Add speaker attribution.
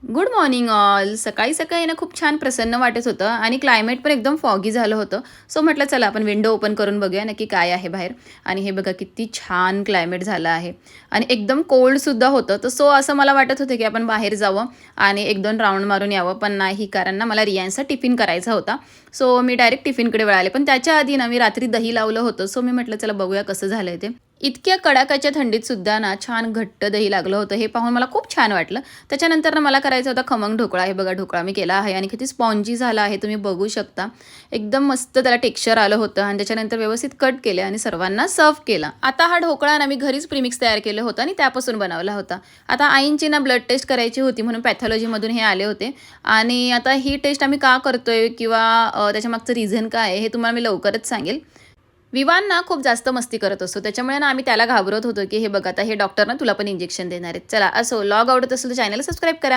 Speaker 1: Good morning all. सकाळी सकाळी ना खूप छान प्रसन्न वाटत होतं आणि क्लायमेट पण एकदम फॉगी झालं होतं. सो म्हटलं चला आपण विंडो ओपन करून बघूया नक्की काय आहे बाहेर. आणि हे बघा किती छान क्लायमेट झालं आहे आणि एकदम कोल्डसुद्धा होतं. तर सो असं मला वाटत होतं की आपण बाहेर जावं आणि 1-2 राउंड मारून यावं. पण नाही, कारण ना मला रियांचा टिफिन करायचा होता. सो मी डायरेक्ट टिफिनकडे वळाले. पण त्याच्या आधी ना मी रात्री दही लावलं होतं. सो मी म्हटलं चला बघूया कसं झालंय ते. इतक्या कडाक्याच्या थंडीत सुद्धा ना छान घट्ट दही लागलं होतं. हे पाहून मला खूप छान वाटलं. त्याच्यानंतर ना मला करायचा होता खमंग ढोकळा. हे बघा ढोकळा मी केला आहे आणि किती स्पॉन्जी झाला आहे तुम्ही बघू शकता. एकदम मस्त त्याला टेक्स्चर आलं होतं आणि त्याच्यानंतर व्यवस्थित कट केले आणि सर्वांना सर्व्ह केला. आता हा ढोकळा ना मी घरीच प्रीमिक्स तयार केलं होतं आणि त्यापासून बनवला होता. आता आईंची ना ब्लड टेस्ट करायची होती म्हणून पॅथॉलॉजीमधून हे आले होते आणि आता ही टेस्ट आम्ही का करतोय किंवा त्याच्यामागचं रिझन काय आहे हे तुम्हाला मी लवकरच सांगेल. विवान ना खूप जास्त मस्ती करत असतो. त्याच्यामुळे ना आम्ही त्याला घाबरत होतो, की हे बघ आता हे डॉक्टर ना तुला पण इंजेक्शन देणार आहेत. चला असो, लॉग आवडत असेल तर चॅनलला सबस्क्राईब करा.